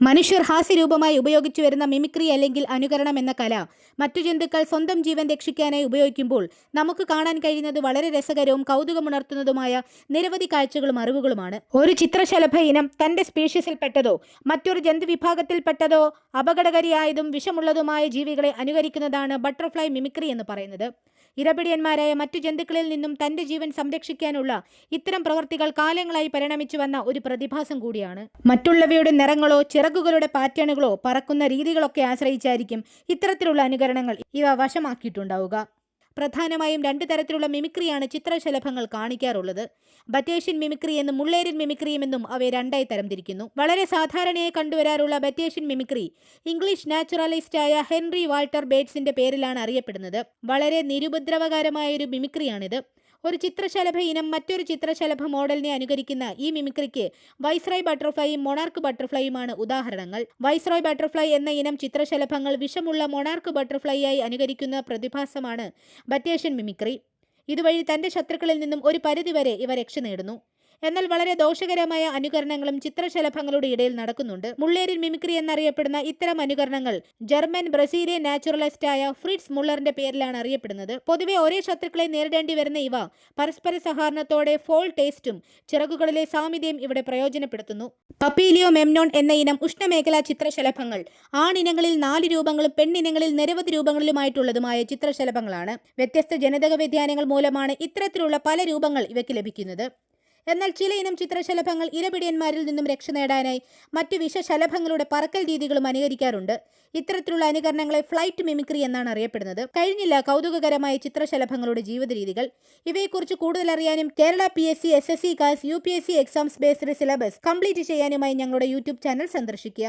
മനുഷ്യർ ഹാസ്യരൂപമായി ഉപയോഗിച്ചു വരുന്ന മിമിക്രി അല്ലെങ്കിൽ അനുകരണം എന്ന കല മറ്റു ജന്തുക്കൾ സ്വന്തം ജീവൻ രക്ഷിക്കാനായി ഉപയോഗിക്കുമ്പോൾ നമുക്ക് കാണാൻ കഴിയുന്നത് വളരെ രസകരവും കൗതുകമുണർത്തുന്നതുമായ നിരവധി കാഴ്ചകളും അറിവുകളുമാണ്. ഒരു ചിത്രശലഭ ഇനം തൻ്റെ സ്പീഷീസിൽപ്പെട്ടതോ മറ്റൊരു ജന്തുവിഭാഗത്തിൽപ്പെട്ടതോ അപകടകാരിയായതും വിഷമുള്ളതുമായ ജീവികളെ അനുകരിക്കുന്നതാണ് ബട്ടർഫ്ലൈ മിമിക്രി എന്ന് പറയുന്നത്. ഇരപിടിയന്മാരായ മറ്റു ജന്തുക്കളിൽ നിന്നും തൻ്റെ ജീവൻ സംരക്ഷിക്കാനുള്ള ഇത്തരം പ്രവൃത്തികൾ കാലങ്ങളായി പരിണമിച്ചു വന്ന ഒരു പ്രതിഭാസം കൂടിയാണ്. മറ്റുള്ളവയുടെ നിറങ്ങളോ ചിറകുകളുടെ പാറ്റേണുകളോ പറക്കുന്ന രീതികളൊക്കെ ആശ്രയിച്ചായിരിക്കും ഇത്തരത്തിലുള്ള അനുകരണങ്ങൾ ഇവ വശമാക്കിയിട്ടുണ്ടാവുക. പ്രധാനമായും രണ്ട് തരത്തിലുള്ള മിമിക്രിയാണ് ചിത്രശലഭങ്ങൾ കാണിക്കാറുള്ളത്. ബറ്റേഷ്യൻ മിമിക്രി എന്നും മുള്ളേരിയൻ മിമിക്രിയും എന്നും അവയെ രണ്ടായി തരംതിരിക്കുന്നു. വളരെ സാധാരണയായി കണ്ടുവരാറുള്ള ബറ്റേഷ്യൻ മിമിക്രി ഇംഗ്ലീഷ് നാച്ചുറലിസ്റ്റായ ഹെൻറി വാൾട്ടർ ബേറ്റ്സിന്റെ പേരിലാണ് അറിയപ്പെടുന്നത്. വളരെ നിരുപദ്രവകരമായൊരു മിമിക്രിയാണിത്. ഒരു ചിത്രശലഭ ഇനം മറ്റൊരു ചിത്രശലഭ മോഡലിനെ അനുകരിക്കുന്ന ഈ മിമിക്രിക്ക് വൈസ്രോയ് ബട്ടർഫ്ലൈയും മൊണാർക്ക് ബട്ടർഫ്ലൈയുമാണ് ഉദാഹരണങ്ങൾ. വൈസ്രോയ് ബട്ടർഫ്ലൈ എന്ന ഇനം ചിത്രശലഭങ്ങൾ വിഷമുള്ള മൊണാർക്ക് ബട്ടർഫ്ലൈയായി അനുകരിക്കുന്ന പ്രതിഭാസമാണ് ബറ്റേഷ്യൻ മിമിക്രി. ഇതുവഴി തൻ്റെ ശത്രുക്കളിൽ നിന്നും ഒരു പരിധിവരെ ഇവ രക്ഷ നേടുന്നു. എന്നാൽ വളരെ ദോഷകരമായ അനുകരണങ്ങളും ചിത്രശലഭങ്ങളുടെ ഇടയിൽ നടക്കുന്നുണ്ട്. മുള്ളേരിയൻ മിമിക്രി എന്നറിയപ്പെടുന്ന ഇത്തരം അനുകരണങ്ങൾ ജർമ്മൻ ബ്രസീലിയൻ നാച്ചുറലിസ്റ്റായ ഫ്രിറ്റ്സ് മുള്ളറിന്റെ പേരിലാണ് അറിയപ്പെടുന്നത്. പൊതുവെ ഒരേ ശത്രുക്കളെ നേരിടേണ്ടി വരുന്ന ഇവ പരസ്പര സഹകരണത്തോടെ ഫോൾ ടേസ്റ്റും ചിറകുകളിലെ സാമ്യതയും ഇവിടെ പ്രയോജനപ്പെടുത്തുന്നു. പപ്പീലിയോ മെംനോൺ എന്ന ഇനം ഉഷ്ണമേഖലാ ചിത്രശലഭങ്ങൾ ആണിനങ്ങളിൽ 4 രൂപങ്ങളും പെണ്ണിനങ്ങളിൽ നിരവധി രൂപങ്ങളിലുമായിട്ടുള്ളതുമായ ചിത്രശലഭങ്ങളാണ്. വ്യത്യസ്ത ജനിതക വ്യതിയാനങ്ങൾ മൂലമാണ് ഇത്തരത്തിലുള്ള പല രൂപങ്ങൾ ഇവയ്ക്ക് ലഭിക്കുന്നത്. എന്നാൽ ചില ഇനം ചിത്രശലഭങ്ങൾ ഇരപിടിയന്മാരിൽ നിന്നും രക്ഷ നേടാനായി മറ്റു വിഷശലഭങ്ങളുടെ പറക്കൽ രീതികളും അനുകരിക്കാറുണ്ട്. ഇത്തരത്തിലുള്ള അനുകരണങ്ങളെ ഫ്ലൈറ്റ് മിമിക്രി എന്നാണ് അറിയപ്പെടുന്നത്. കഴിഞ്ഞില്ല കൗതുകകരമായ ചിത്രശലഭങ്ങളുടെ ജീവിത രീതികൾ. ഇവയെക്കുറിച്ച് കൂടുതൽ അറിയാനും Kerala PSC SSC KAS UPSC exams based syllabus complete ചെയ്യാനുമായി ഞങ്ങളുടെ യൂട്യൂബ് ചാനൽ സന്ദർശിക്കുക.